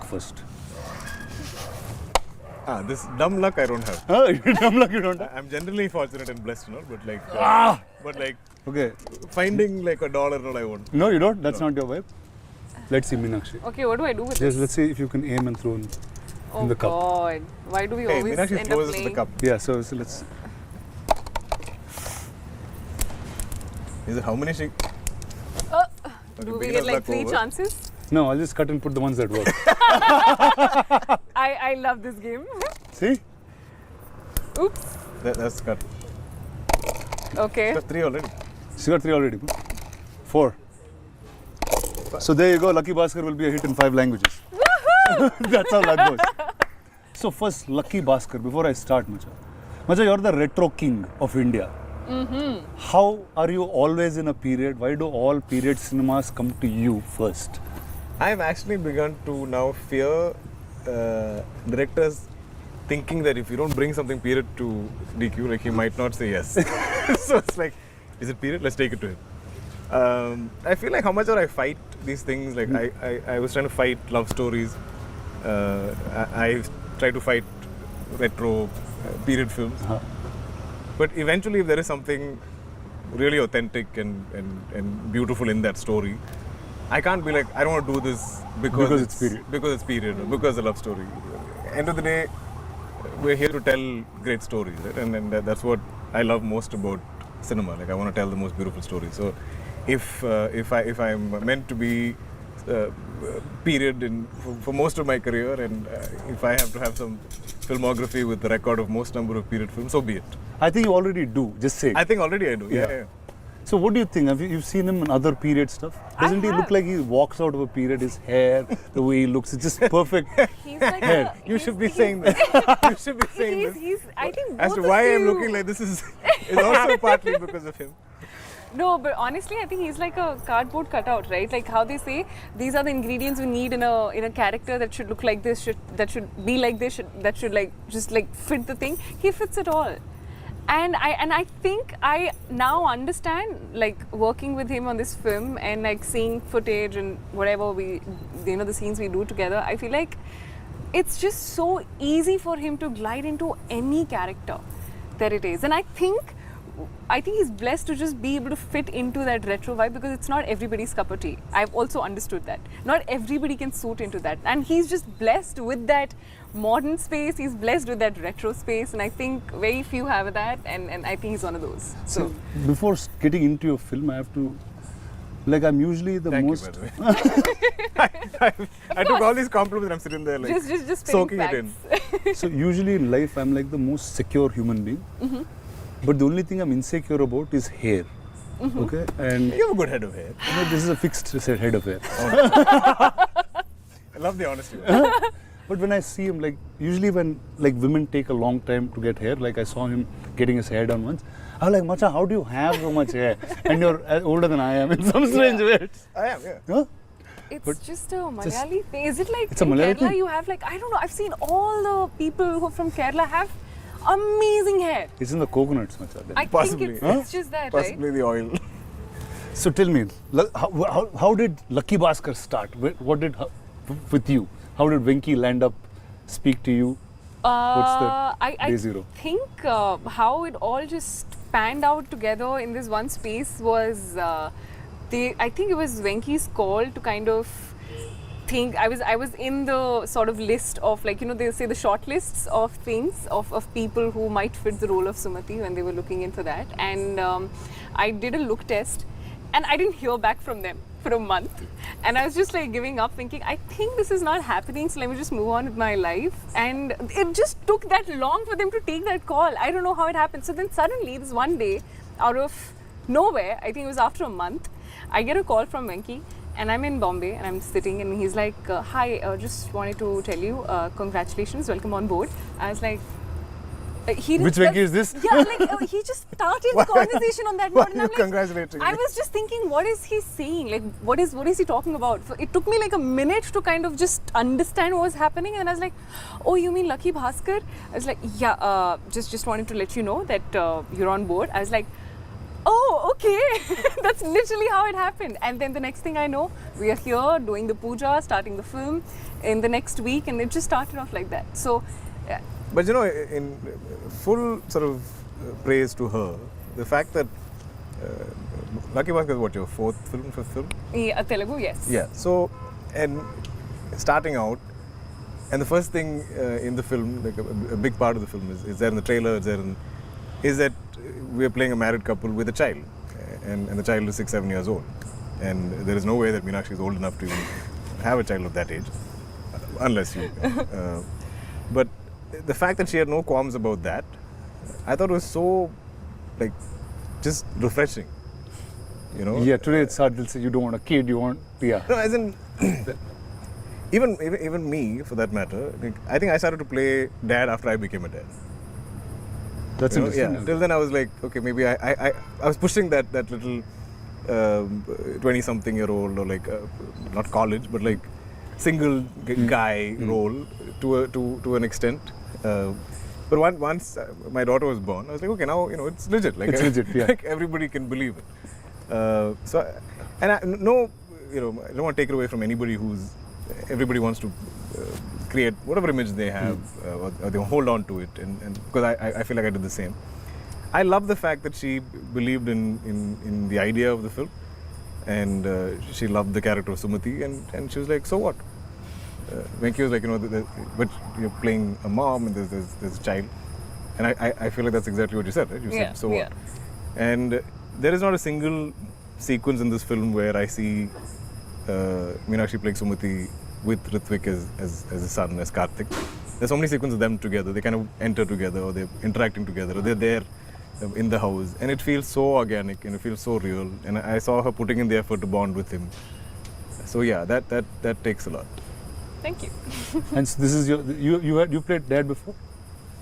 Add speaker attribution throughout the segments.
Speaker 1: first?
Speaker 2: This dumb luck I don't have.
Speaker 1: Dumb luck you don't have?
Speaker 2: I'm generally fortunate and blessed, but like
Speaker 1: Okay.
Speaker 2: finding like $1, I won't.
Speaker 1: No, you don't? That's not your vibe? Let's see Meenakshi.
Speaker 3: Okay, what do I do with
Speaker 1: Just
Speaker 3: this?
Speaker 1: let's see if you can aim and throw in the cup.
Speaker 3: Oh God, why do we
Speaker 2: Hey,
Speaker 3: always
Speaker 2: Meenakshi
Speaker 3: end up
Speaker 2: throws the
Speaker 3: playing?
Speaker 2: cup.
Speaker 1: Yeah, so let's...
Speaker 2: Is it how many she?
Speaker 3: Do we
Speaker 2: beginner's
Speaker 3: get like
Speaker 2: luck
Speaker 3: 3
Speaker 2: over.
Speaker 3: chances?
Speaker 1: No, I'll just cut and put the ones that work.
Speaker 3: I love this game.
Speaker 1: See?
Speaker 3: Oops.
Speaker 2: That's cut.
Speaker 3: Okay.
Speaker 2: That's 3 already.
Speaker 1: She got 3 already. 4. So there you go. Lucky Bhaskar will be a hit in 5 languages. That's how that goes. So first, Lucky Bhaskar. Before I start, Macha, you're the retro king of India. How are you always in a period? Why do all period cinemas come to you first?
Speaker 2: I've actually begun to now fear directors thinking that if you don't bring something period to DQ, like he might not say yes. So it's like, is it period? Let's take it to him. I feel like how much I fight these things. Like I was trying to fight love stories. I try to fight retro period films. But eventually, if there is something really authentic and beautiful in that story, I can't be like, I don't want to do this because
Speaker 1: it's period.
Speaker 2: Because it's period, or because it's a love story. End of the day, we're here to tell great stories, right? And that's what I love most about cinema. Like I want to tell the most beautiful stories. So, if I'm meant to be period for most of my career, and if I have to have some filmography with the record of most number of period films, so be it.
Speaker 1: I think you already do. Just say it.
Speaker 2: I think already I do. Yeah.
Speaker 1: So what do you think? Have you seen him in other period stuff? Doesn't he look like he walks out of a period? His hair, the way he looks, it's just perfect.
Speaker 3: He's like
Speaker 1: hair.
Speaker 2: You should be saying this. You should be saying this.
Speaker 3: I think
Speaker 2: As
Speaker 3: both
Speaker 2: to
Speaker 3: of
Speaker 2: why I'm
Speaker 3: you-
Speaker 2: looking like this is also partly because of him.
Speaker 3: No, but honestly, I think he's like a cardboard cutout, right? Like how they say, these are the ingredients we need in a character that should look like this, that should be like this, that should like just like fit the thing. He fits it all. And I think I now understand, like working with him on this film and like seeing footage and whatever the scenes we do together, I feel like it's just so easy for him to glide into any character that it is. And I think he's blessed to just be able to fit into that retro vibe, because it's not everybody's cup of tea. I've also understood that. Not everybody can suit into that. And he's just blessed with that modern space, he's blessed with that retro space, and I think very few have that, and I think he's one of those. So
Speaker 1: before getting into your film, I have to, like, I'm usually the
Speaker 2: Thank
Speaker 1: most...
Speaker 2: you, by the way. I took all these compliments and I'm sitting there like
Speaker 3: just
Speaker 2: soaking it
Speaker 3: facts.
Speaker 2: in.
Speaker 1: So usually in life, I'm like the most secure human being. But the only thing I'm insecure about is hair. Okay? And
Speaker 2: You have a good head of hair.
Speaker 1: this is a fixed head of hair.
Speaker 2: I love the honesty.
Speaker 1: But when I see him, like, usually when like women take a long time to get hair, like I saw him getting his hair done once, I was like, Macha, how do you have so much hair? And you're older than I am in some strange way.
Speaker 2: I am, yeah.
Speaker 1: Huh?
Speaker 3: It's just a Malayali thing. Is it like
Speaker 1: It's a
Speaker 3: in
Speaker 1: Malayali
Speaker 3: Kerala
Speaker 1: thing?
Speaker 3: you have like, I don't know, I've seen all the people who from Kerala have amazing hair.
Speaker 1: It's in the coconuts, Macha. then.
Speaker 3: I
Speaker 2: Possibly.
Speaker 3: think it's just that,
Speaker 2: Possibly the oil.
Speaker 1: So tell me, how did Lucky Bhaskar start? What did with you? How did Venki land up, speak to you? What's the day zero?
Speaker 3: I think how it all just panned out together in this one space was, I think it was Venki's call to kind of think. I was in the sort of list of, like, you know, they say the short lists of things of people who might fit the role of Sumati when they were looking into that, and I did a look test. And I didn't hear back from them for a month. And I was just like giving up, thinking, I think this is not happening, so let me just move on with my life. And it just took that long for them to take that call. I don't know how it happened. So then suddenly, this one day, out of nowhere, I think it was after a month, I get a call from Venki. And I'm in Bombay and I'm sitting, and he's like, hi, just wanted to tell you, congratulations, welcome on board. I was like,
Speaker 1: Which Venki is this?
Speaker 3: Yeah, like he just started the conversation on that note, and I'm like,
Speaker 2: Congratulating
Speaker 3: I
Speaker 2: me.
Speaker 3: was just thinking, what is he saying? Like, what is he talking about? It took me like a minute to kind of just understand what was happening, and I was like, oh, you mean Lucky Bhaskar? I was like, yeah, just wanted to let you know that you're on board. I was like, Oh, okay. That's literally how it happened. And then the next thing I know, we are here doing the puja, starting the film in the next week, and it just started off like that. So, yeah.
Speaker 2: But you know, in full sort of praise to her, the fact that Lucky Bhaskar is what, your fifth film?
Speaker 3: Yeah, Telugu, yes.
Speaker 2: Yeah. So, and starting out, and the first thing in the film, like a big part of the film is there in the trailer, is that we are playing a married couple with a child, and the child is 6-7 years old, and there is no way that Meenakshi is old enough to even have a child of that age, unless you. But the fact that she had no qualms about that, I thought was so, like, just refreshing. You know?
Speaker 1: Yeah, today it's hard. They'll say you don't want a kid, you want, yeah.
Speaker 2: No, as in, even me, for that matter, like, I think I started to play dad after I became a dad.
Speaker 1: That's
Speaker 2: You know,
Speaker 1: interesting.
Speaker 2: yeah. Till then, I was like, okay, maybe I was pushing that little 20-something-year-old, or like not college, but like single guy role to an extent. But once my daughter was born, I was like, okay, now it's legit. Like,
Speaker 1: It's legit, yeah.
Speaker 2: Like everybody can believe it. I don't want to take it away from anybody everybody wants to create whatever image they have, or they hold on to it, and because I feel like I did the same. I love the fact that she believed in the idea of the film, and she loved the character of Sumati, and she was like, so what? Venki was like, but you're playing a mom and there's a child, and I feel like that's exactly what you said, right? You said, so what? And there is not a single sequence in this film where I see Meenakshi playing Sumati with Ritwik as a son, as Karthik. There's so many sequences of them together. They kind of enter together, or they're interacting together, or they're there in the house, and it feels so organic and it feels so real. And I saw her putting in the effort to bond with him. So yeah, that takes a lot.
Speaker 3: Thank you.
Speaker 1: And so this is you played dad before?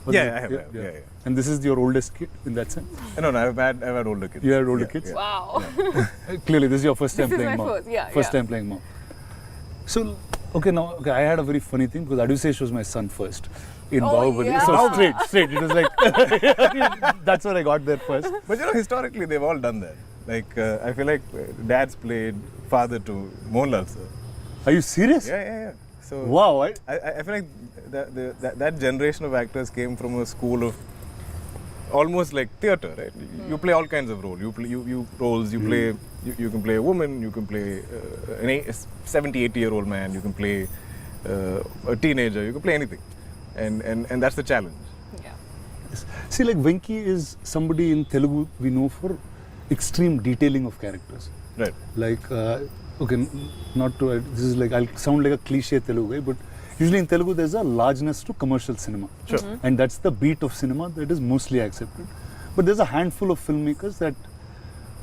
Speaker 1: Was
Speaker 2: Yeah,
Speaker 1: it-
Speaker 2: I have. Yeah.
Speaker 1: And this is your oldest kid in that sense?
Speaker 2: No, I've had older kids.
Speaker 1: You had older
Speaker 2: Yeah,
Speaker 1: kids?
Speaker 2: yeah.
Speaker 3: Wow.
Speaker 1: Clearly, this is your first time
Speaker 3: This is
Speaker 1: playing
Speaker 3: my
Speaker 1: mom.
Speaker 3: first, yeah,
Speaker 1: First
Speaker 3: yeah.
Speaker 1: time playing mom. So, I had a very funny thing because Adushesh was my son first in
Speaker 3: Oh,
Speaker 1: Bahubali.
Speaker 3: yeah.
Speaker 1: So straight. It was like, that's where I got there first.
Speaker 2: But historically, they've all done that. Like, I feel like dad's played father to Mohanlal, sir.
Speaker 1: Are you serious?
Speaker 2: Yeah. So
Speaker 1: Wow.
Speaker 2: I feel like that generation of actors came from a school of almost like theatre, right? You play all kinds of roles. You play. You can play a woman. You can play a 70, 80-year-old man. You can play a teenager. You can play anything, and that's the challenge.
Speaker 3: Yeah.
Speaker 1: See, like Venki is somebody in Telugu we know for extreme detailing of characters.
Speaker 2: Right.
Speaker 1: Like, not to, this is like, I'll sound like a cliche Telugu guy, but usually in Telugu there's a largeness to commercial cinema.
Speaker 2: Sure.
Speaker 1: And that's the beat of cinema that is mostly accepted. But there's a handful of filmmakers that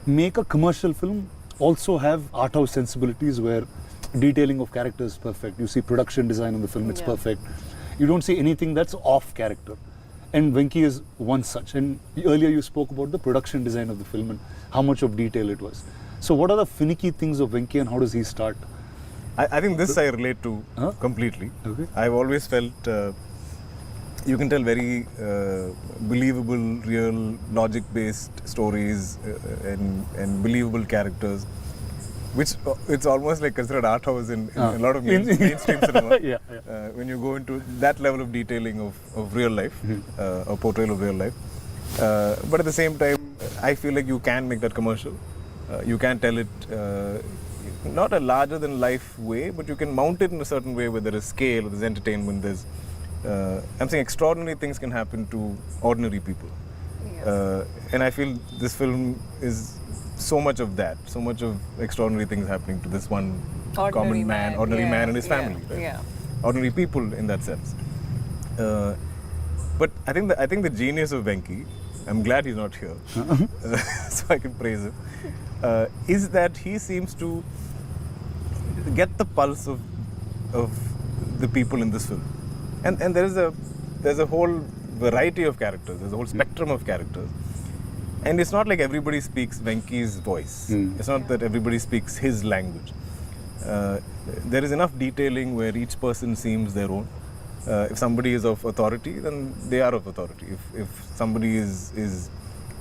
Speaker 1: make a commercial film also have art house sensibilities where detailing of characters is perfect. You see production design on the film, it's
Speaker 3: Yeah.
Speaker 1: perfect. You don't see anything that's off character. And Venki is one such. And earlier you spoke about the production design of the film and how much of detail it was. So what are the finicky things of Venki and how does he start?
Speaker 2: I think this I relate to
Speaker 1: Huh?
Speaker 2: completely.
Speaker 1: Okay.
Speaker 2: I've always felt you can tell very believable, real, logic-based stories and believable characters, which it's almost like considered art house in a lot of mainstream cinema.
Speaker 1: Yeah.
Speaker 2: When you go into that level of detailing of real life, or portrayal of real life. But at the same time, I feel like you can make that commercial. You can tell it not a larger than life way, but you can mount it in a certain way where there is scale, there's entertainment, there's I'm saying extraordinary things can happen to ordinary people.
Speaker 3: Yes.
Speaker 2: And I feel this film is so much of that, so much of extraordinary things happening to this one common man, ordinary man and his family, right?
Speaker 3: Yeah.
Speaker 2: Ordinary people in that sense. But I think the genius of Venki, I'm glad he's not here, so I can praise him, is that he seems to get the pulse of the people in this film, and there's a whole variety of characters, there's a whole spectrum of characters, and it's not like everybody speaks Venki's voice. It's not that everybody speaks his language. There is enough detailing where each person seems their own. If somebody is of authority, then they are of authority. If somebody is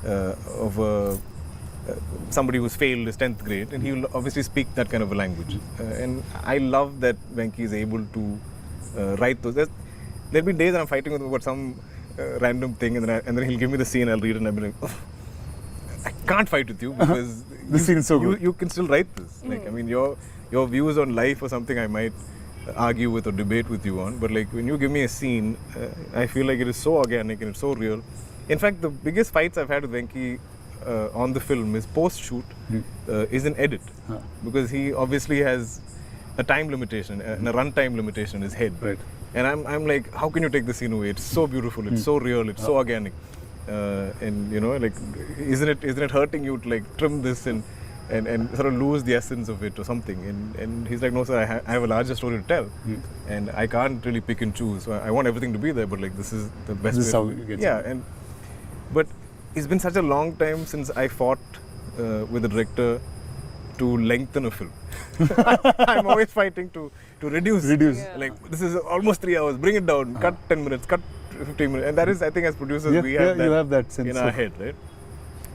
Speaker 2: of a somebody who's failed his 10th grade, and he will obviously speak that kind of a language. And I love that Venki is able to write those. There'll be days that I'm fighting with him about some random thing, and then he'll give me the scene, I'll read it, and I'll be like, oh, I can't fight with you because
Speaker 1: The scene is so good.
Speaker 2: You can still write this. Like, I mean, your views on life or something I might argue with or debate with you on, but like when you give me a scene, I feel like it is so organic and it's so real. In fact, the biggest fights I've had with Venki on the film is post-shoot is an edit, because he obviously has a time limitation and a runtime limitation in his head.
Speaker 1: Right.
Speaker 2: And I'm like, how can you take the scene away? It's so beautiful, it's so real, it's so organic. And you know, like, isn't it hurting you to like trim this and sort of lose the essence of it or something? And he's like, no sir, I have a larger story to tell, and I can't really pick and choose. So I want everything to be there, but like this is the best.
Speaker 1: This is
Speaker 2: way
Speaker 1: how
Speaker 2: to
Speaker 1: it gets.
Speaker 2: Yeah, but it's been such a long time since I fought with the director to lengthen a film. I'm always fighting to reduce.
Speaker 3: Yeah.
Speaker 2: Like, this is almost 3 hours. Bring it down. Cut 10 minutes. Cut 15 minutes. And that is, I think, as producers, we have that,
Speaker 1: you have that sense
Speaker 2: in our head, right?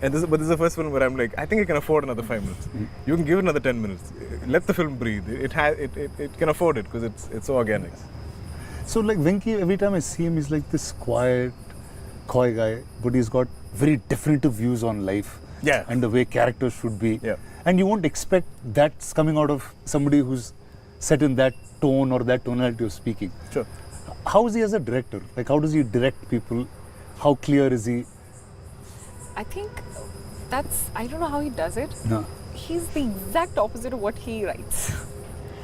Speaker 2: And this is the first film where I'm like, I think it can afford another 5 minutes. You can give it another 10 minutes. Let the film breathe. It can afford it because it's so organic.
Speaker 1: So like Venki, every time I see him, he's like this quiet, coy guy, but he's got very definitive views on life.
Speaker 2: Yeah.
Speaker 1: And the way characters should be.
Speaker 2: Yeah.
Speaker 1: And you won't expect that's coming out of somebody who's set in that tone or that tonality of speaking.
Speaker 2: Sure.
Speaker 1: How is he as a director? Like, how does he direct people? How clear is he?
Speaker 3: I think I don't know how he does it.
Speaker 1: No.
Speaker 3: He's the exact opposite of what he writes.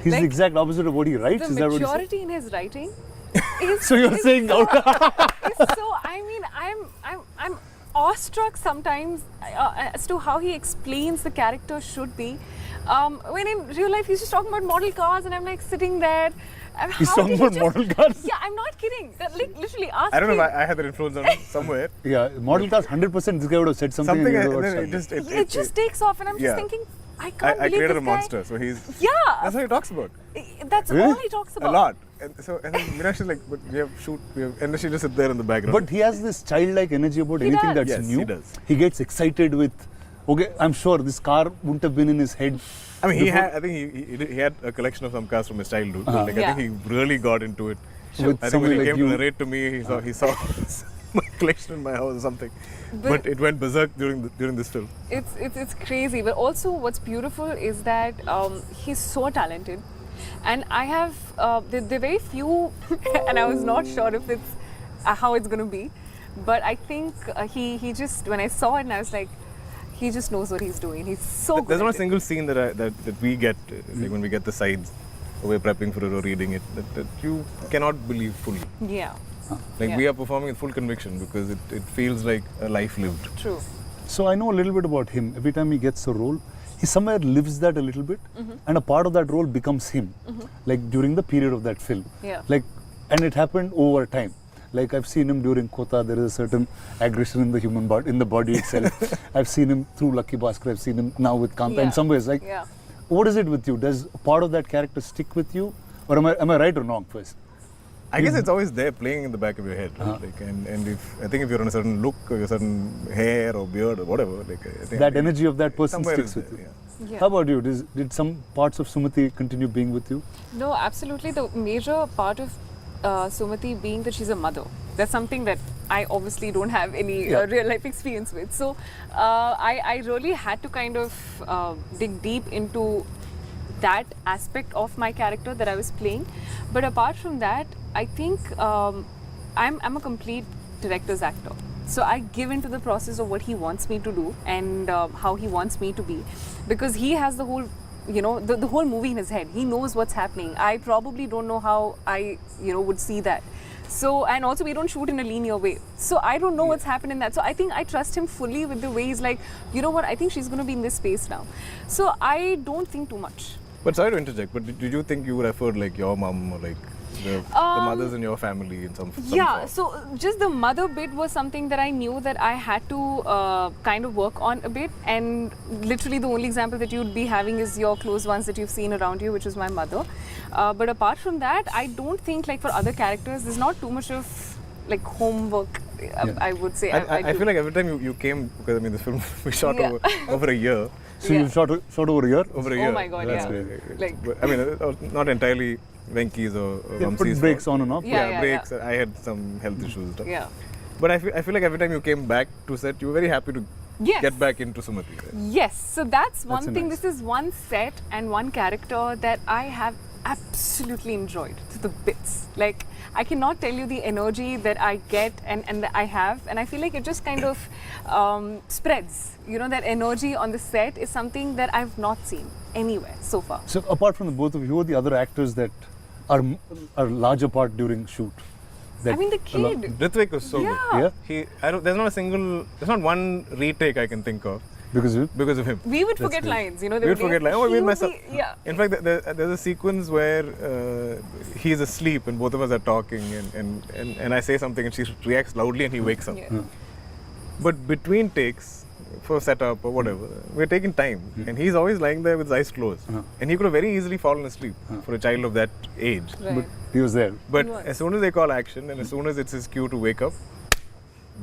Speaker 1: He's
Speaker 3: Like,
Speaker 1: the exact opposite of what he writes.
Speaker 3: The
Speaker 1: Is that what he said?
Speaker 3: maturity in his writing is
Speaker 1: So you're saying
Speaker 3: so, I mean, I'm awestruck sometimes as to how he explains the character should be. When in real life he's just talking about model cars, and I'm like sitting there.
Speaker 1: He's
Speaker 3: how
Speaker 1: talking
Speaker 3: did he
Speaker 1: about model cars?
Speaker 3: Yeah, I'm not kidding. That, like, literally, ask
Speaker 2: I don't know
Speaker 3: me.
Speaker 2: if I had that influence on him somewhere.
Speaker 1: Yeah, model cars, 100%. This guy would have said something.
Speaker 2: Something,
Speaker 1: and
Speaker 2: and
Speaker 1: you would
Speaker 2: then
Speaker 1: have
Speaker 3: It just takes off, and I'm just thinking, I can't
Speaker 2: I
Speaker 3: believe
Speaker 2: created
Speaker 3: this
Speaker 2: a
Speaker 3: guy.
Speaker 2: monster, so he's...
Speaker 3: Yeah.
Speaker 2: That's what he talks about.
Speaker 3: That's
Speaker 1: Really?
Speaker 3: all he talks about.
Speaker 2: A lot. And then Meenakshi's like, but we have, and then she just sit there in the background.
Speaker 1: But he has this childlike energy about
Speaker 3: He
Speaker 1: anything
Speaker 3: does.
Speaker 1: that's
Speaker 2: Yes,
Speaker 1: new.
Speaker 2: he does.
Speaker 1: He gets excited with, okay, I'm sure this car wouldn't have been in his head.
Speaker 2: I mean,
Speaker 1: before.
Speaker 2: I think he had a collection of some cars from his childhood.
Speaker 1: Uh-huh.
Speaker 2: Like,
Speaker 3: Yeah.
Speaker 2: I think he really got into it.
Speaker 1: With
Speaker 2: I think when
Speaker 1: somebody
Speaker 2: he
Speaker 1: like
Speaker 2: came
Speaker 1: you.
Speaker 2: to narrate to me, he saw my collection in my house or something.
Speaker 3: But-
Speaker 2: But it went berserk during this film.
Speaker 3: It's crazy, but also what's beautiful is that he's so talented, and I have there are very few, and I was not sure if it's how it's going to be, but I think he just, when I saw it, and I was like, he just knows what he's doing. He's so good.
Speaker 2: There's not a
Speaker 3: at it.
Speaker 2: single scene that we get like when we get the sides, or we're prepping for it or reading it, that you cannot believe fully.
Speaker 3: Yeah,
Speaker 2: Like
Speaker 3: Yeah.
Speaker 2: we are performing with full conviction because it feels like a life lived.
Speaker 3: true.
Speaker 1: So I know a little bit about him. Every time he gets a role, he somewhere lives that a little bit, and a part of that role becomes him. Like during the period of that film.
Speaker 3: Yeah.
Speaker 1: Like, and it happened over time. Like I've seen him during Kota. There is a certain aggression in the human body, in the body itself. I've seen him through Lucky Bhaskar. I've seen him now with Kanta.
Speaker 3: Yeah.
Speaker 1: In some ways, like,
Speaker 3: Yeah.
Speaker 1: what is it with you? Does part of that character stick with you, or am I right or wrong first?
Speaker 2: I guess it's always there playing in the back of your head. Right? Like, and I think if you're on a certain look or a certain hair or beard or whatever, like I think
Speaker 1: That energy of that person
Speaker 2: somewhere
Speaker 1: sticks
Speaker 2: is
Speaker 1: with
Speaker 2: there,
Speaker 1: you.
Speaker 2: yeah.
Speaker 3: Yeah.
Speaker 1: How about you? Did some parts of Sumati continue being with you?
Speaker 3: No, absolutely. The major part of Sumati being that she's a mother. That's something that I obviously don't have any real life experience with. So I really had to kind of dig deep into that aspect of my character that I was playing. But apart from that, I think I'm a complete director's actor. So I give into the process of what he wants me to do and how he wants me to be, because he has the whole, you know, the whole movie in his head. He knows what's happening. I probably don't know how I, would see that. So, and also we don't shoot in a linear way. So I don't know what's happened in that. So I think I trust him fully with the way he's like, you know what, I think she's going to be in this space now. So I don't think too much.
Speaker 2: But sorry to interject, but did you think you would refer like your mom or like the mothers in your family in some
Speaker 3: Yeah,
Speaker 2: form?
Speaker 3: so just the mother bit was something that I knew that I had to kind of work on a bit, and literally the only example that you'd be having is your close ones that you've seen around you, which is my mother. But apart from that, I don't think, like for other characters, there's not too much of like homework. I would say.
Speaker 2: I
Speaker 3: do.
Speaker 2: feel like every time you came, because I mean, this film we shot
Speaker 3: Yeah.
Speaker 2: over a year.
Speaker 1: So
Speaker 3: Yeah.
Speaker 1: you shot over here?
Speaker 2: Over a
Speaker 3: Oh
Speaker 2: year.
Speaker 3: my God,
Speaker 1: That's
Speaker 3: yeah.
Speaker 1: great.
Speaker 3: Like,
Speaker 2: But, I mean, not entirely Venki's or
Speaker 1: Yeah,
Speaker 2: Vamsi's
Speaker 1: put breaks
Speaker 2: fault.
Speaker 1: on and off.
Speaker 3: Yeah.
Speaker 2: Breaks. I had some health issues and stuff.
Speaker 3: yeah.
Speaker 2: But I feel like every time you came back to set, you were very happy to
Speaker 3: Yes.
Speaker 2: get back into Sumati. Right?
Speaker 3: Yes, so that's one
Speaker 1: That's
Speaker 3: thing.
Speaker 1: nice.
Speaker 3: This is one set and one character that I have absolutely enjoyed to the bits. Like, I cannot tell you the energy that I get and that I have, and I feel like it just kind of spreads. You know, that energy on the set is something that I've not seen anywhere so far.
Speaker 1: So apart from the both of you, who are the other actors that are larger part during shoot?
Speaker 3: I mean, the kid.
Speaker 2: Ritvik was so
Speaker 3: Yeah.
Speaker 2: good.
Speaker 1: Yeah,
Speaker 2: There's not one retake I can think of
Speaker 1: because you.
Speaker 2: because of him.
Speaker 3: We would
Speaker 1: That's
Speaker 3: forget
Speaker 1: great.
Speaker 3: lines, you know.
Speaker 2: We would forget lines. Oh,
Speaker 3: he
Speaker 2: we'll
Speaker 3: would
Speaker 2: mess up.
Speaker 3: be- Yeah.
Speaker 2: In fact, there's a sequence where he's asleep and both of us are talking, and I say something and she reacts loudly and he wakes up.
Speaker 3: Yeah.
Speaker 2: But between takes, for setup or whatever, we're taking time, and he's always lying there with his eyes closed, and he could have very easily fallen asleep for a child of that age.
Speaker 3: Right.
Speaker 1: But he was there.
Speaker 2: But
Speaker 3: He was.
Speaker 2: as soon as they call action, and as soon as it's his cue to wake up,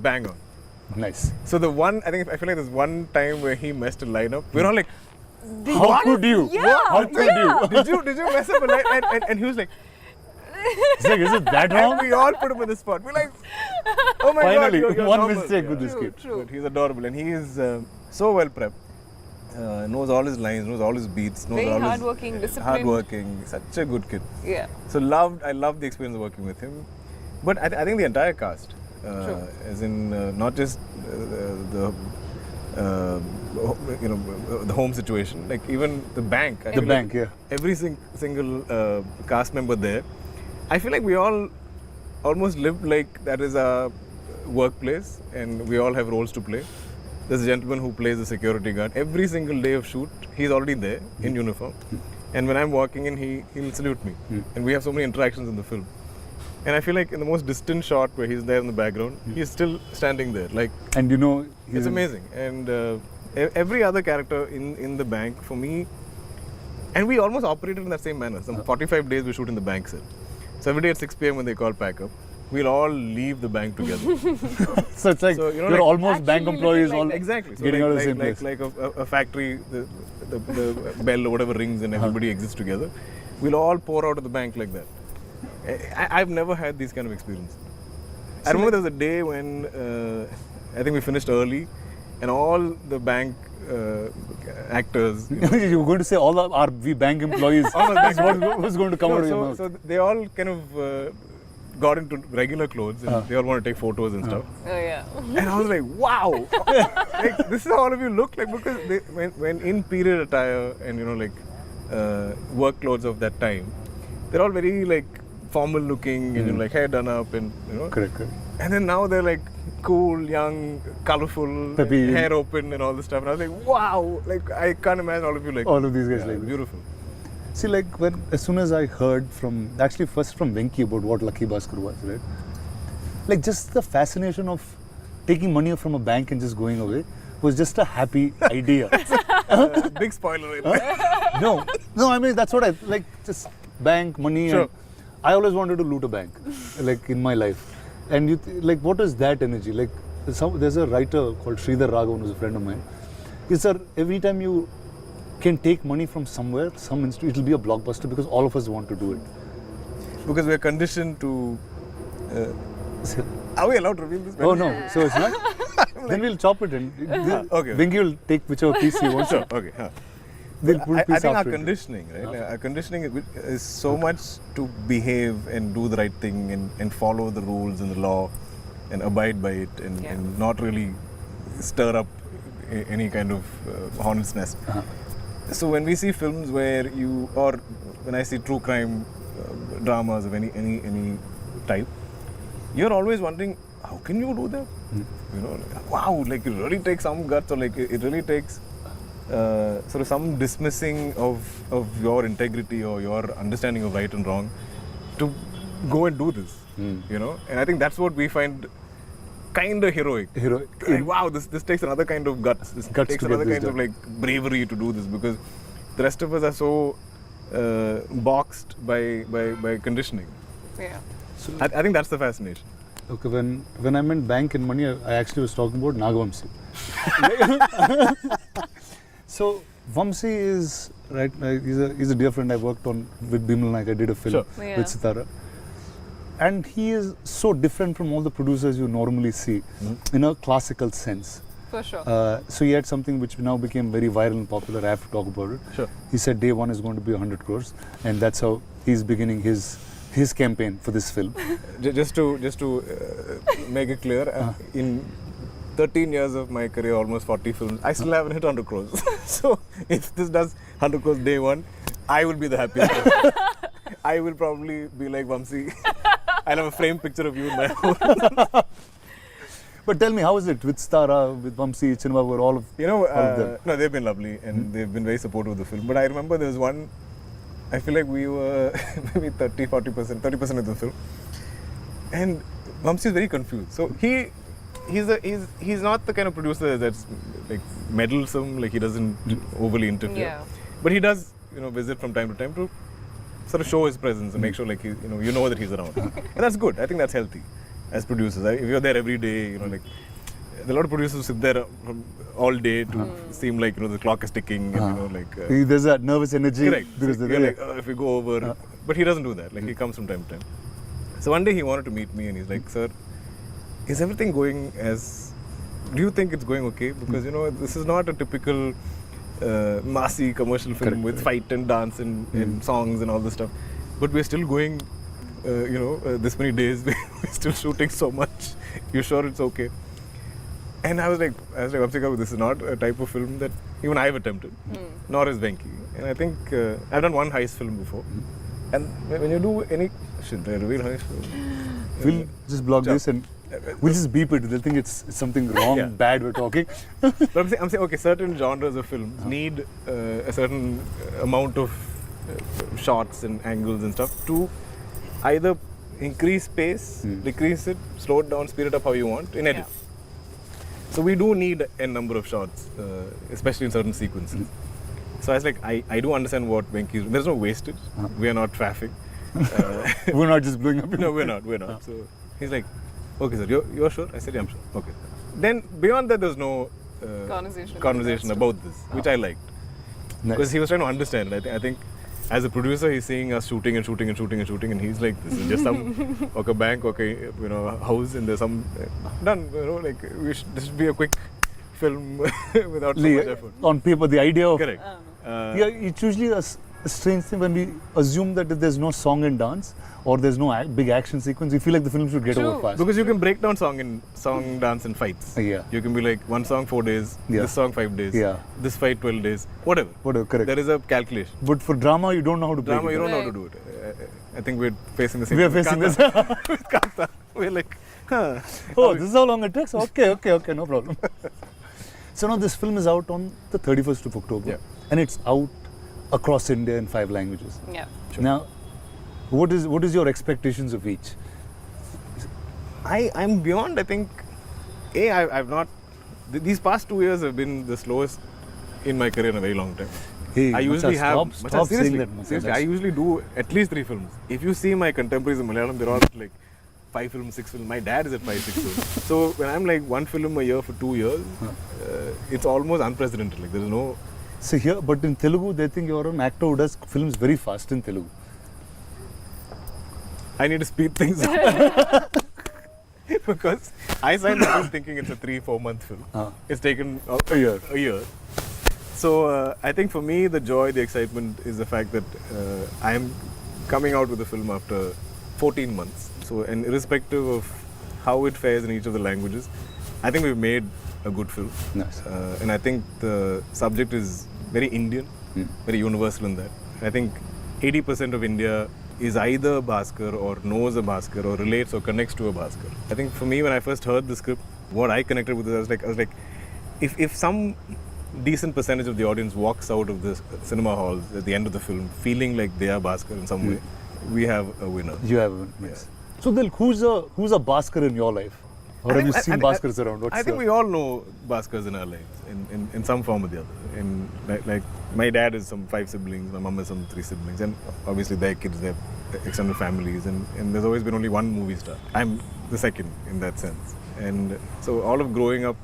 Speaker 2: bang on.
Speaker 1: Nice.
Speaker 2: So I feel like there's one time where he messed a lineup. We're all like,
Speaker 1: How could you?
Speaker 3: Yeah,
Speaker 1: How could
Speaker 3: yeah.
Speaker 2: did you mess up a line? And he was like,
Speaker 1: It's like, is it that
Speaker 2: and
Speaker 1: wrong?
Speaker 2: we all put him in the spot. We're like, oh my
Speaker 1: Finally,
Speaker 2: God, you're
Speaker 1: one
Speaker 2: normal.
Speaker 1: mistake with this
Speaker 3: True,
Speaker 1: kid.
Speaker 3: true.
Speaker 2: But he's adorable, and he is so well prepped. Knows all his lines, knows all his beats, knows
Speaker 3: Very
Speaker 2: all
Speaker 3: hardworking,
Speaker 2: his
Speaker 3: disciplined.
Speaker 2: hardworking. Such a good kid.
Speaker 3: Yeah.
Speaker 2: So I loved the experience of working with him. But I think the entire cast, as in not just the the home situation, like even the bank. I
Speaker 1: The
Speaker 2: feel
Speaker 1: bank,
Speaker 2: like
Speaker 1: yeah.
Speaker 2: Every single cast member there, I feel like we all almost live like that is our workplace, and we all have roles to play. There's a gentleman who plays the security guard. Every single day of shoot, he's already there in uniform. And when I'm walking in, he'll salute me. And we have so many interactions in the film. And I feel like in the most distant shot where he's there in the background, he's still standing there. Like,
Speaker 1: And you know,
Speaker 2: it's amazing. And every other character in the bank, for me, and we almost operated in that same manner. Some 45 days we shoot in the bank set. So every day at 6 p.m. when they call pack up, we'll all leave the bank together.
Speaker 1: So it's like
Speaker 2: So, you know,
Speaker 1: you're
Speaker 2: like
Speaker 1: almost bank
Speaker 3: actually
Speaker 1: employees
Speaker 3: living
Speaker 1: all
Speaker 3: like that.
Speaker 2: Exactly. So
Speaker 1: getting
Speaker 2: like,
Speaker 1: out of the
Speaker 2: like,
Speaker 1: same
Speaker 2: like,
Speaker 1: place.
Speaker 2: like a factory, the bell or whatever rings and everybody exits together. We'll all pour out of the bank like that. I've never had these kind of experience. I remember there was a day when I think we finished early, and all the bank actors.
Speaker 1: You were going to say all our we bank employees.
Speaker 2: All the bank
Speaker 1: That's what was going to come out of your mouth.
Speaker 2: so they all kind of got into regular clothes, and they all want to take photos and stuff.
Speaker 3: Oh yeah.
Speaker 2: And I was like, wow, like this is how all of you look like, because when in period attire and work clothes of that time, they're all very like formal looking and like hair done up and
Speaker 1: Correct.
Speaker 2: and then now they're like cool, young, colorful,
Speaker 1: Peppy.
Speaker 2: hair open and all this stuff. And I was like, wow, like I can't imagine all of you like
Speaker 1: All of these guys
Speaker 2: yeah,
Speaker 1: like this.
Speaker 2: beautiful.
Speaker 1: See, like as soon as I heard first from Venki about what Lucky Bhaskar was, right? Like just the fascination of taking money from a bank and just going away was just a happy idea.
Speaker 2: Big spoiler. Right?
Speaker 1: No, I mean that's what I like. Just bank money.
Speaker 2: Sure.
Speaker 1: And I always wanted to loot a bank, like in my life. And like, what is that energy? Like, there's a writer called Sridhar Raghavan, who's a friend of mine. He said every time you can take money from somewhere, it'll be a blockbuster because all of us want to do it.
Speaker 2: Because we're conditioned to. Are we allowed to reveal this?
Speaker 1: Oh no, so it's not. Then we'll chop it and
Speaker 2: Okay.
Speaker 1: Venki will take whichever piece he wants.
Speaker 2: Sure. Okay.
Speaker 1: They'll put
Speaker 2: I
Speaker 1: piece
Speaker 2: think our
Speaker 1: after it.
Speaker 2: conditioning, right? Like, our conditioning is so much to behave and do the right thing and follow the rules and the law and abide by it and not really stir up any kind of hornet's nest. So when we see films where or when I see true crime dramas of any type, you're always wondering, how can you do that? Like, wow, like it really takes some guts, or like it really takes sort of some dismissing of your integrity or your understanding of right and wrong to go and do this. And I think that's what we find kind of heroic. Like, wow, this takes another kind of guts. This
Speaker 1: Guts
Speaker 2: takes
Speaker 1: to get
Speaker 2: another
Speaker 1: this
Speaker 2: kind of
Speaker 1: done.
Speaker 2: like bravery to do this, because the rest of us are so boxed by conditioning.
Speaker 3: Yeah.
Speaker 2: I think that's the fascination.
Speaker 1: Okay, when I meant bank and money, I actually was talking about Nagavamsi. So Vamsi is right. He's a dear friend. I worked on with Bimal Naik. I did a film
Speaker 2: Sure.
Speaker 3: Yeah.
Speaker 1: with Sitara, and he is so different from all the producers you normally see in a classical sense.
Speaker 3: For sure.
Speaker 1: So he had something which now became very viral and popular. I have to talk about it.
Speaker 2: Sure.
Speaker 1: He said day one is going to be 100 crores, and that's how he's beginning his campaign for this film.
Speaker 2: Just to make it clear, in 13 years of my career, almost 40 films, I still haven't hit 100 crores. So if this does 100 crores day one, I will be the happiest person. I will probably be like Vamsi. I'll have a framed picture of you in my home.
Speaker 1: But tell me, how is it with Stara, with Vamsi, Chinmabur, all of
Speaker 2: You know,
Speaker 1: of them?
Speaker 2: no, they've been lovely and they've been very supportive of the film. But I remember there was one, I feel like we were maybe 30% of the film. And Vamsi is very confused. So he's not the kind of producer that's like meddlesome, like he doesn't overly interfere.
Speaker 3: Yeah.
Speaker 2: But he does, visit from time to time to sort of show his presence and make sure like you know that he's around. And that's good. I think that's healthy as producers. If you're there every day, like there are a lot of producers who sit there all day to seem like the clock is ticking and
Speaker 1: There's that nervous energy.
Speaker 2: correct.
Speaker 1: Because
Speaker 2: So you're like, if we go over, but he doesn't do that. Like he comes from time to time. So one day he wanted to meet me and he's like, "Sir, is everything going as? Do you think it's going okay? Because this is not a typical massy commercial film with fight and dance and songs and all this stuff. But we're still going, this many days. We're still shooting so much. You sure it's okay?" And I was like, Vamsika, this is not a type of film that even I've attempted, nor is Venki. And I think I've done one heist film before. And when you do any, should I reveal heist film?
Speaker 1: We'll just block this and we'll just beep it. They'll think it's something wrong,
Speaker 2: Yeah.
Speaker 1: bad we're talking.
Speaker 2: But I'm saying, okay, certain genres of films need a certain amount of shots and angles and stuff to either increase pace, decrease it, slow it down, speed it up how you want in edit.
Speaker 3: Yeah.
Speaker 2: So we do need a number of shots, especially in certain sequences. So I was like, I do understand what Venki is. There's no wastage. We are not traffic.
Speaker 1: We're not just blowing up.
Speaker 2: No, we're not. So he's like, okay, sir, you're sure? I said, yeah, I'm sure. Okay. Then beyond that, there's no conversation about this, which I liked. Because he was trying to understand. I think as a producer, he's seeing us shooting, and he's like, this is just some bank, house, and there's some done. This should be a quick film without so much effort.
Speaker 1: On paper, the idea of
Speaker 2: Correct.
Speaker 1: it's usually a strange thing when we assume that if there's no song and dance or there's no big action sequence, we feel like the film should get
Speaker 3: True.
Speaker 1: over fast.
Speaker 2: Because you can break down song, dance, and fights.
Speaker 1: Yeah.
Speaker 2: You can be like, one song 4 days,
Speaker 1: Yeah.
Speaker 2: this song 5 days,
Speaker 1: Yeah.
Speaker 2: this fight 12 days, whatever.
Speaker 1: Correct.
Speaker 2: There is a calculation.
Speaker 1: But for drama, you don't know how to break
Speaker 2: Drama,
Speaker 1: it
Speaker 2: you
Speaker 1: down.
Speaker 2: don't know how to do it. I think we're facing the same
Speaker 1: We are
Speaker 2: thing
Speaker 1: facing
Speaker 2: with
Speaker 1: this.
Speaker 2: Kanta. With Kanta. We're like, huh.
Speaker 1: Oh, this is how long it takes? Okay, no problem. So now this film is out on the 31st of October.
Speaker 2: Yeah.
Speaker 1: And it's out across India in 5 languages.
Speaker 3: Yeah.
Speaker 2: Sure.
Speaker 1: Now, what is your expectations of each?
Speaker 2: I'm beyond, I think, I've not, these past 2 years have been the slowest in my career in a very long time.
Speaker 1: Hey,
Speaker 2: I usually
Speaker 1: Macha,
Speaker 2: have,
Speaker 1: stop saying
Speaker 2: seriously,
Speaker 1: that, Macha.
Speaker 2: seriously, I usually do at least 3 films. If you see my contemporaries in Malayalam, they're all like 5 films, 6 films. My dad is at 5, 6 films. So when I'm like 1 film a year for 2 years, it's almost unprecedented. Like there is no.
Speaker 1: So here, but in Telugu, they think you're an actor who does films very fast in Telugu.
Speaker 2: I need to speed things up. Because I signed the film thinking it's a 3-4 month film. It's taken
Speaker 1: A year.
Speaker 2: A year. So I think for me, the joy, the excitement is the fact that I am coming out with a film after 14 months. So, and irrespective of how it fares in each of the languages, I think we've made a good film.
Speaker 1: Nice.
Speaker 2: And I think the subject is very Indian, very universal in that. I think 80% of India is either Bhaskar or knows a Bhaskar or relates or connects to a Bhaskar. I think for me, when I first heard the script, what I connected with it, I was like, if some decent percentage of the audience walks out of the cinema halls at the end of the film feeling like they are Bhaskar in some way, we have a winner.
Speaker 1: You have one. Yes. So then, who's a Bhaskar in your life? Or have you seen Bhaskars around?
Speaker 2: I think we all know Bhaskars in our lives in some form or the other. And like my dad has some 5 siblings, my mom has some 3 siblings, and obviously their kids, their extended families, and there's always been only one movie star. I'm the second in that sense. And so all of growing up,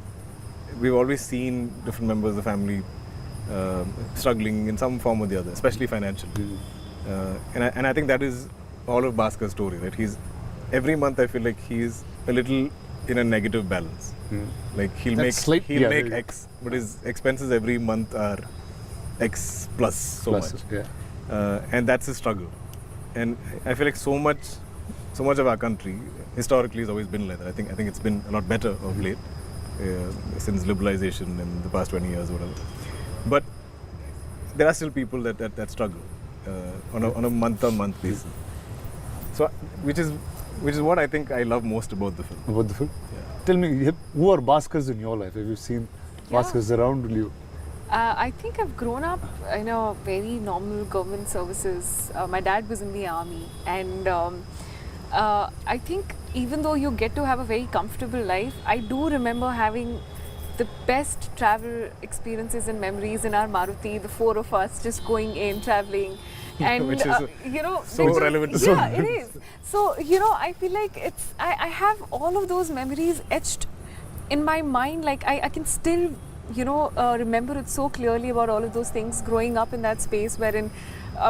Speaker 2: we've always seen different members of the family struggling in some form or the other, especially financially. And I think that is all of Bhaskar's story, right? Every month I feel like he's a little in a negative balance. Like he'll make X, but his expenses every month are X plus so much. And that's his struggle. And I feel like so much of our country historically has always been like that. I think it's been a lot better of late since liberalization in the past 20 years or whatever. But there are still people that struggle on a month-on-month basis. So which is what I think I love most about the film.
Speaker 1: About the film? Yeah. Tell me, who are Bhaskars in your life? Have you seen Bhaskars around you?
Speaker 3: I think I've grown up in a very normal government services. My dad was in the army, and I think even though you get to have a very comfortable life, I do remember having the best travel experiences and memories in our Maruti, the four of us just going in, traveling. And
Speaker 2: which is so relevant to
Speaker 3: yeah, it is. So I feel like I have all of those memories etched in my mind. Like I can still remember it so clearly about all of those things growing up in that space wherein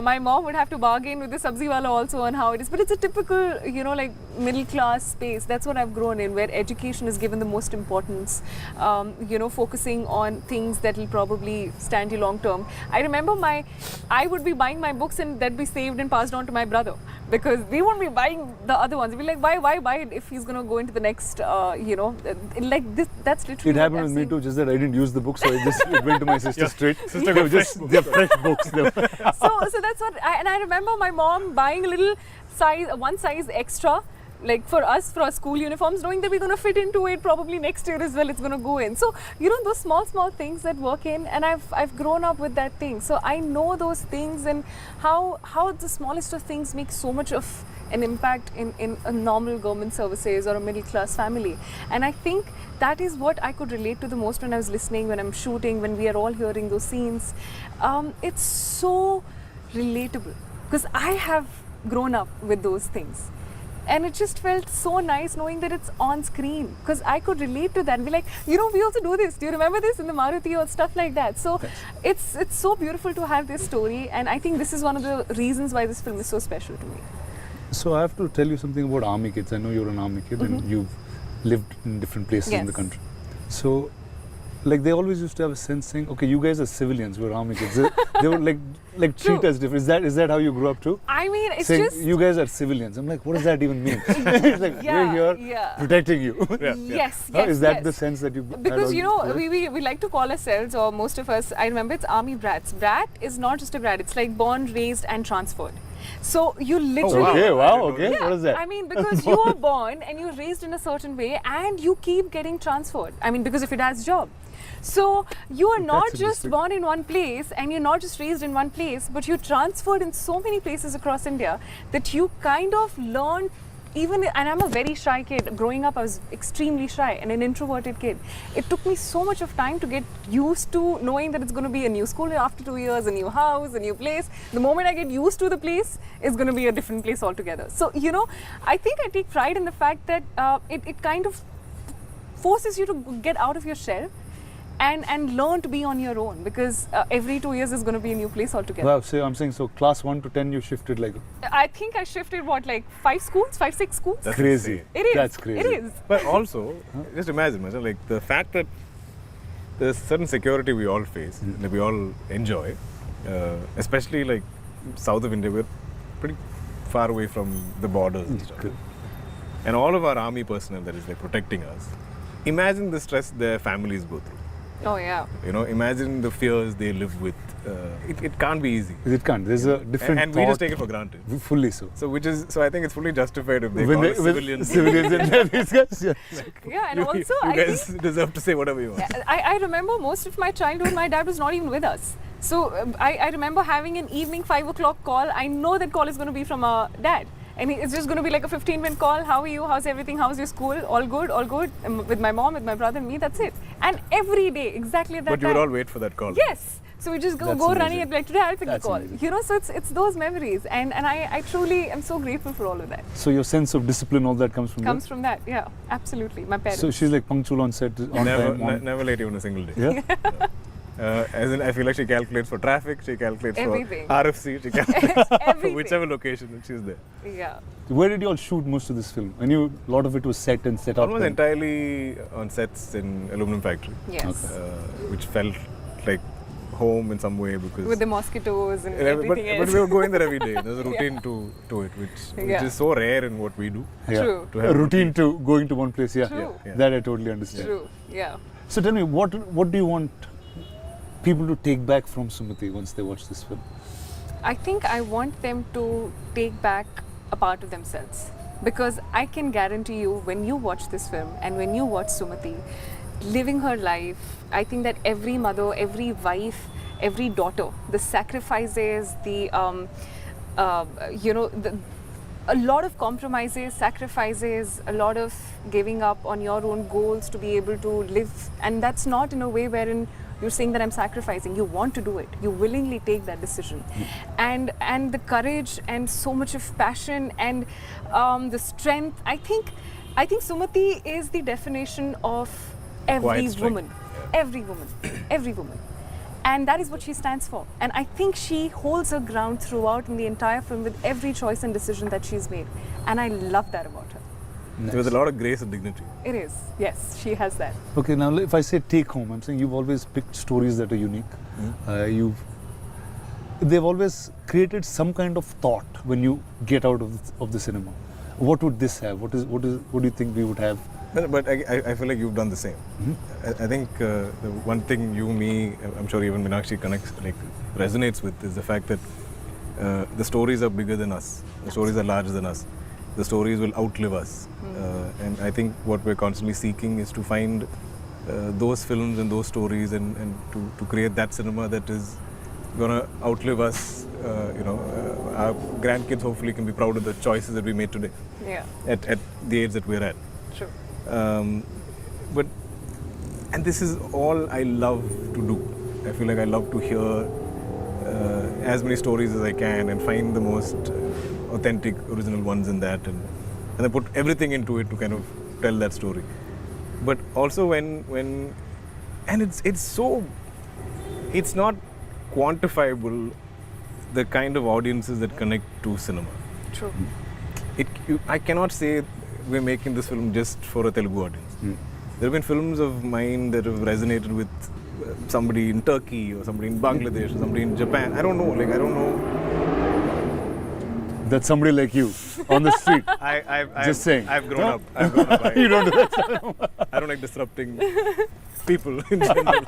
Speaker 3: my mom would have to bargain with the sabzi wala also on how it is, but it's a typical like middle class space. That's what I've grown in, where education is given the most importance, focusing on things that will probably stand you long term. I remember I would be buying my books and that'd be saved and passed on to my brother, because we won't be buying the other ones. We'd be like, why buy it if he's going to go into the next, like this. That's literally
Speaker 1: it happened with me too, just that I didn't use the book, so it went to my sister straight.
Speaker 2: Sister got
Speaker 1: they're fresh books.
Speaker 3: So that's what I remember my mom buying a little one size extra, like for our school uniforms, knowing that we're going to fit into it probably next year as well. It's going to go in. So those small things that work in, and I've grown up with that thing. So I know those things and how the smallest of things make so much of an impact in a normal government services or a middle class family. And I think that is what I could relate to the most when I was listening, when I'm shooting, when we are all hearing those scenes. It's so relatable because I have grown up with those things. And it just felt so nice knowing that it's on screen, because I could relate to that and be like, we also do this. Do you remember this in the Maruti or stuff like that? So it's so beautiful to have this story, and I think this is one of the reasons why this film is so special to me.
Speaker 1: So I have to tell you something about army kids. I know you're an army kid and you've lived in different places in the country. So like they always used to have a sense saying, okay, you guys are civilians, we're army kids. They would like treat us different. Is that how you grew up too?
Speaker 3: I mean, it's
Speaker 1: saying,
Speaker 3: just
Speaker 1: you guys are civilians. I'm like, what does that even mean? It's like we're here protecting you.
Speaker 3: Yes.
Speaker 1: Is that the sense that you?
Speaker 3: Because we like to call ourselves, or most of us, I remember it's army brats. Brat is not just a brat. It's like born, raised, and transferred. So you literally.
Speaker 1: Okay. Wow. Okay.
Speaker 3: Yeah,
Speaker 1: what is that?
Speaker 3: I mean, because you are born and you're raised in a certain way, and you keep getting transferred. I mean, because of your dad's job. So you are not just born in one place and you're not just raised in one place, but you're transferred in so many places across India that you kind of learn. And I'm a very shy kid. Growing up, I was extremely shy and an introverted kid. It took me so much of time to get used to knowing that it's going to be a new school after 2 years, a new house, a new place. The moment I get used to the place, it's going to be a different place altogether. So, I think I take pride in the fact that it kind of forces you to get out of your shell and learn to be on your own, because every 2 years is going to be a new place altogether.
Speaker 1: Wow, so I'm saying, so class 1 to 10 you shifted like...
Speaker 3: I think I shifted 5 schools, 5-6 schools?
Speaker 1: That's crazy.
Speaker 3: It is.
Speaker 1: That's crazy.
Speaker 3: It is.
Speaker 2: But also, just imagine, like the fact that there's certain security we all face, that we all enjoy, especially like south of India, we're pretty far away from the borders and stuff. And all of our army personnel that is like protecting us, imagine the stress their families go through.
Speaker 3: Oh yeah.
Speaker 2: Imagine the fears they live with. It can't be easy.
Speaker 1: It can't. There's a different
Speaker 2: and we just take it for granted.
Speaker 1: Fully so.
Speaker 2: So I think it's fully justified if they call us civilians.
Speaker 1: Civilians and these guys.
Speaker 3: Yeah, and also
Speaker 2: you guys deserve to say whatever you want.
Speaker 3: I remember most of my childhood, my dad was not even with us. So I remember having an evening 5 o'clock call. I know that call is going to be from our dad. And it's just going to be like a 15-minute call. How are you? How's everything? How's your school? All good, all good. With my mom, with my brother and me, that's it. And every day, exactly at that time.
Speaker 2: But you would all wait for that call.
Speaker 3: Yes. So we just go
Speaker 1: That's
Speaker 3: running
Speaker 1: amazing.
Speaker 3: and be like, today I'll pick the
Speaker 1: That's
Speaker 3: call.
Speaker 1: amazing.
Speaker 3: You know, so it's those memories, and I truly am so grateful for all of that.
Speaker 1: So your sense of discipline, all that comes from
Speaker 3: Comes from that, yeah, absolutely. My
Speaker 1: there?
Speaker 3: parents.
Speaker 1: So she's like punctual on set, on
Speaker 2: Never,
Speaker 1: time. On,
Speaker 2: never late even a single day.
Speaker 1: yeah?
Speaker 2: As in, I feel like she calculates for traffic, she calculates
Speaker 3: Everything.
Speaker 2: for RFC, she calculates for
Speaker 3: Everything.
Speaker 2: whichever location that she's there.
Speaker 3: Yeah.
Speaker 1: Where did you all shoot most of this film? I knew a lot of it was set and set up.
Speaker 2: Almost
Speaker 1: and-
Speaker 2: entirely on sets in aluminum factory,
Speaker 3: Yes.
Speaker 2: which felt like home in some way because.
Speaker 3: With the mosquitoes and
Speaker 2: but
Speaker 3: everything else.
Speaker 2: we were going there every day. There's a routine to it, which
Speaker 3: Yeah.
Speaker 2: is so rare in what we do.
Speaker 1: Yeah.
Speaker 3: True.
Speaker 2: To
Speaker 1: A
Speaker 2: have
Speaker 1: routine to going to one place, yeah.
Speaker 3: True.
Speaker 2: Yeah.
Speaker 1: That I totally understand.
Speaker 3: True. Yeah.
Speaker 1: So tell me, what do you want people to take back from Sumati once they watch this film?
Speaker 3: I think I want them to take back a part of themselves, because I can guarantee you, when you watch this film and when you watch Sumati living her life, I think that every mother, every wife, every daughter, the sacrifices, the a lot of compromises, sacrifices, a lot of giving up on your own goals to be able to live, and that's not in a way wherein you're saying that I'm sacrificing. You want to do it. You willingly take that decision, and the courage and so much of passion and the strength. I think Sumati is the definition of every
Speaker 2: Quiet strength.
Speaker 3: woman, every woman, every woman. And that is what she stands for. And I think she holds her ground throughout in the entire film with every choice and decision that she's made. And I love that about her.
Speaker 2: There was a lot of grace and dignity.
Speaker 3: It is. Yes, she has that.
Speaker 1: Okay, now if I say take home, I'm saying you've always picked stories that are unique. They've always created some kind of thought when you get out of the cinema. What would this have? What do you think we would have?
Speaker 2: But I feel like you've done the same. I think the one thing you, me, I'm sure even Meenakshi resonates with is the fact that the stories are bigger than us. The stories are larger than us. The stories will outlive us. And I think what we're constantly seeking is to find those films and those stories and to create that cinema that is going to outlive us. Our grandkids hopefully can be proud of the choices that we made today
Speaker 3: Yeah,
Speaker 2: at the age that we're at.
Speaker 3: true.
Speaker 2: And this is all I love to do. I feel like I love to hear as many stories as I can and find the most authentic, original ones in that, and I put everything into it to kind of tell that story. But also when it's not quantifiable, the kind of audiences that connect to cinema.
Speaker 3: True.
Speaker 2: I cannot say we're making this film just for a Telugu audience. There have been films of mine that have resonated with somebody in Turkey or somebody in Bangladesh or somebody in Japan. I don't know.
Speaker 1: That's somebody like you on the street.
Speaker 2: Just
Speaker 1: saying.
Speaker 2: I've grown up.
Speaker 1: You don't do that.
Speaker 2: I don't like disrupting people in general.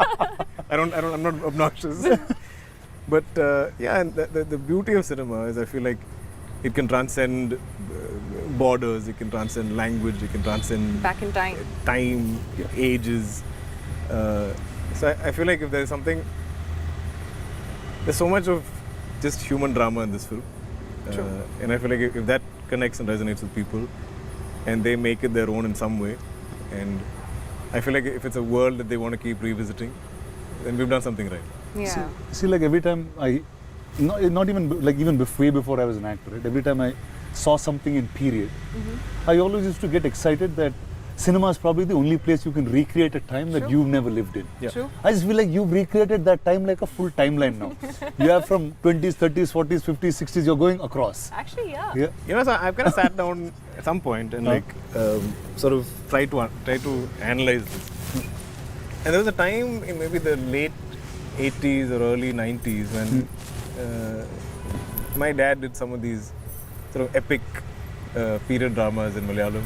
Speaker 2: I'm not obnoxious. But and the beauty of cinema is I feel like it can transcend borders, it can transcend language, it can transcend
Speaker 3: Back in time.
Speaker 2: time, ages. So I feel like if there's something, there's so much of just human drama in this film. And I feel like if that connects and resonates with people and they make it their own in some way, and I feel like if it's a world that they want to keep revisiting, then we've done something right.
Speaker 3: Yeah.
Speaker 1: See, like every time not even like even way before I was an actor, right? Every time I saw something in period, I always used to get excited that cinema is probably the only place you can recreate a time that
Speaker 3: True.
Speaker 1: you've never lived in.
Speaker 2: Yeah.
Speaker 3: True.
Speaker 1: I just feel like you've recreated that time like a full timeline now. You have from 20s, 30s, 40s, 50s, 60s, you're going across.
Speaker 3: Actually, yeah.
Speaker 1: Yeah.
Speaker 2: So I've kind of sat down at some point and sort of try to analyze this. And there was a time in maybe the late 80s or early 90s when my dad did some of these sort of epic period dramas in Malayalam,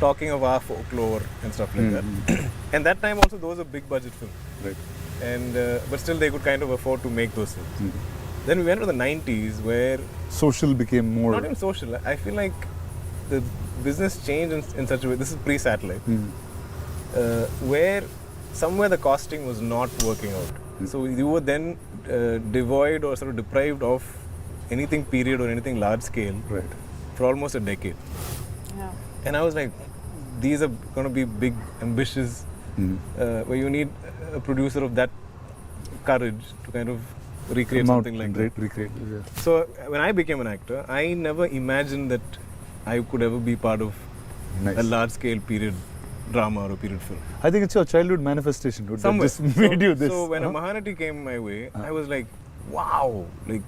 Speaker 2: talking of our folklore and stuff like that. And that time also those were big budget films.
Speaker 1: Right.
Speaker 2: And but still they could kind of afford to make those films. Then we went to the 90s where
Speaker 1: Social became more.
Speaker 2: not even social. I feel like the business changed in such a way. This is pre-satellite, where somewhere the costing was not working out. So you were then devoid or sort of deprived of anything period or anything large scale
Speaker 1: Right.
Speaker 2: for almost a decade.
Speaker 3: Yeah.
Speaker 2: And I was like, these are going to be big, ambitious, where you need a producer of that courage to kind of recreate something like that.
Speaker 1: Recreate. Yeah.
Speaker 2: So when I became an actor, I never imagined that I could ever be part of
Speaker 1: Nice.
Speaker 2: a large-scale period drama or a period film.
Speaker 1: I think it's your childhood manifestation, dude. That
Speaker 2: Somewhere.
Speaker 1: just made you this.
Speaker 2: So when a Mahanati came my way, I was like, wow! Like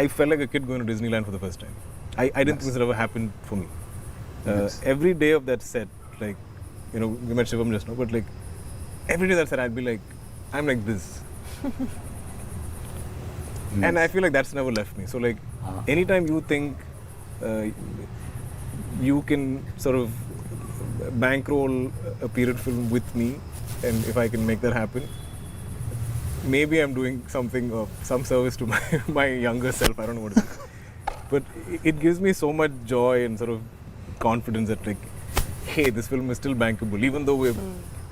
Speaker 2: I felt like a kid going to Disneyland for the first time. I didn't think this had ever happened for me. Every day of that set, like, you know, we met Shivam just now, but like every day that set, I'd be like, I'm like this. And I feel like that's never left me. So like, anytime you think you can sort of bankroll a period film with me, and if I can make that happen, maybe I'm doing something of some service to my younger self. I don't know what it is. But it gives me so much joy and sort of confidence that like, hey, this film is still bankable, even though we're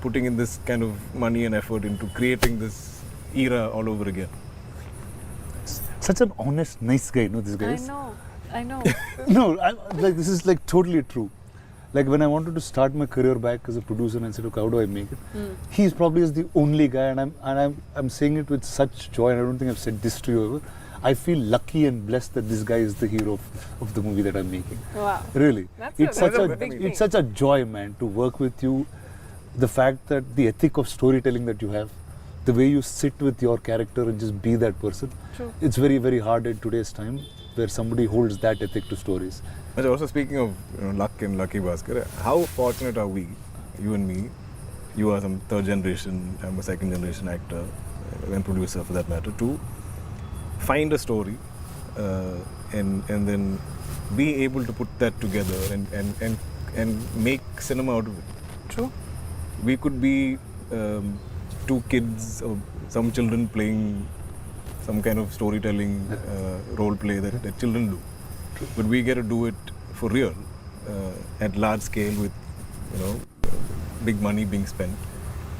Speaker 2: putting in this kind of money and effort into creating this era all over again.
Speaker 1: Such an honest, nice guy, no, this guy is.
Speaker 3: I know.
Speaker 1: No, like this is like totally true. Like when I wanted to start my career back as a producer and said, okay, how do I make it? He's probably is the only guy, and I'm saying it with such joy. And I don't think I've said this to you ever. I feel lucky and blessed that this guy is the hero of the movie that I'm making.
Speaker 3: Wow.
Speaker 1: Really,
Speaker 3: That's a big thing.
Speaker 1: it's such a joy, man, to work with you. The fact that the ethic of storytelling that you have, the way you sit with your character and just be that person.
Speaker 3: True.
Speaker 1: It's very, very hard in today's time where somebody holds that ethic to stories.
Speaker 2: But also speaking of luck and Lucky Bhaskar, how fortunate are we, you and me? You are some third generation, I'm a second generation actor and producer for that matter, to find a story and then be able to put that together and make cinema out of it.
Speaker 3: True.
Speaker 2: We could be two kids or some children playing some kind of storytelling role play that children do. But we get to do it for real at large scale with, you know, big money being spent,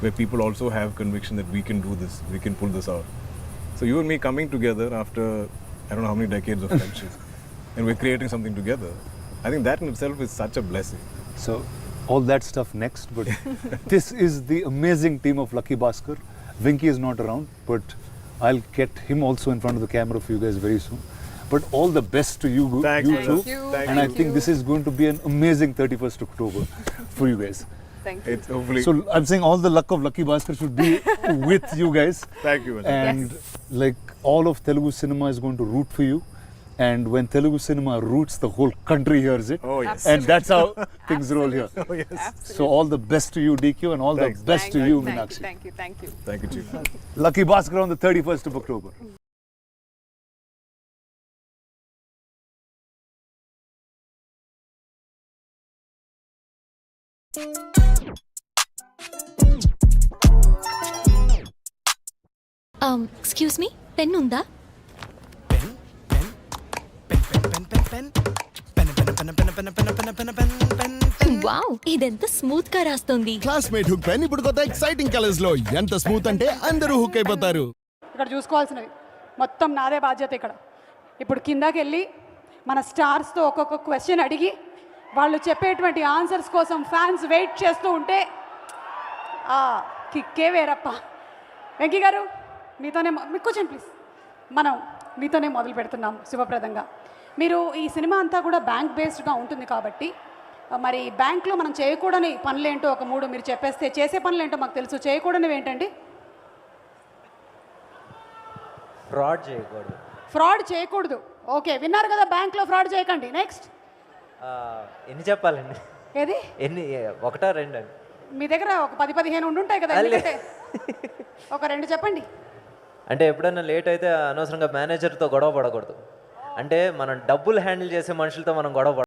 Speaker 2: where people also have conviction that we can do this, we can pull this out. So you and me coming together after I don't know how many decades of friendship, and we're creating something together. I think that in itself is such a blessing.
Speaker 1: So all that stuff next, but this is the amazing team of Lucky Bhaskar. Vinky is not around, but I'll get him also in front of the camera for you guys very soon. But all the best to you,
Speaker 2: Thank
Speaker 1: you
Speaker 2: you.
Speaker 1: too.
Speaker 3: Thank you.
Speaker 2: Thank
Speaker 1: And I
Speaker 2: you.
Speaker 1: think this is going to be an amazing 31st October for you guys.
Speaker 3: Thank you.
Speaker 2: It's hopefully.
Speaker 1: So I'm saying all the luck of Lucky Bhaskar should be with you guys.
Speaker 2: Thank you.
Speaker 1: And like all of Telugu cinema is going to root for you. And when Telugu cinema roots, the whole country hears it.
Speaker 2: Oh yes.
Speaker 1: And that's how things roll here.
Speaker 2: Oh yes.
Speaker 3: Absolutely.
Speaker 1: So all the best to you, DQ, and all
Speaker 2: Thanks.
Speaker 1: the best
Speaker 3: Thank
Speaker 1: to you,
Speaker 3: Thank
Speaker 1: Meenakshi.
Speaker 3: Thank you. Thank you.
Speaker 2: Thank you, Chief.
Speaker 1: Lucky Bhaskar on the 31st of October.
Speaker 4: Excuse me pen ఉందా? Wow, ఇదెంత smooth గా రాస్తుంది.
Speaker 5: Classmate hook pen ఇప్పుడు కొత్త exciting colours లో ఎంత smooth అంటే అందరూ హుక్ అయిపోతారు.
Speaker 6: ఇక్కడ చూసుకోవాల్సినవి మొత్తం నాదే బాధ్యత. ఇక్కడ ఇప్పుడు కిందకి వెళ్ళి మన స్టార్స్తో ఒక్కొక్క క్వశ్చన్ అడిగి వాళ్ళు చెప్పేటువంటి ఆన్సర్స్ కోసం ఫ్యాన్స్ వెయిట్ చేస్తూ ఉంటే కిక్కే వేరప్ప. వెంకీ గారు మీతోనే కూర్చోండి ప్లీజ్. మనం మీతోనే మొదలు పెడుతున్నాం శుభప్రదంగా. మీరు ఈ సినిమా అంతా కూడా బ్యాంక్ బేస్డ్గా ఉంటుంది కాబట్టి మరి బ్యాంక్లో మనం చేయకూడని పనులేంటో ఒక 3 మీరు చెప్పేస్తే, చేసే పనులేంటో మాకు తెలుసు, చేయకూడనివి ఏంటండి?
Speaker 7: ఫ్రాడ్ చేయకూడదు.
Speaker 6: ఫ్రాడ్ చేయకూడదు. ఓకే, విన్నారు కదా, బ్యాంక్లో ఫ్రాడ్ చేయకండి. నెక్స్ట్
Speaker 7: ఎన్ని చెప్పాలండి?
Speaker 6: ఏది
Speaker 7: ఎన్ని? ఒకటా రెండా?
Speaker 6: మీ దగ్గర ఒక 10-15 ఉండుంటాయి కదా, ఎందుకంటే ఒక 2 చెప్పండి.
Speaker 7: అంటే ఎప్పుడైనా లేట్ అయితే అనవసరంగా మేనేజర్తో గొడవ పడకూడదు. అంటే మనం డబ్బులు హ్యాండిల్ చేసే మనుషులతో మనం గొడవ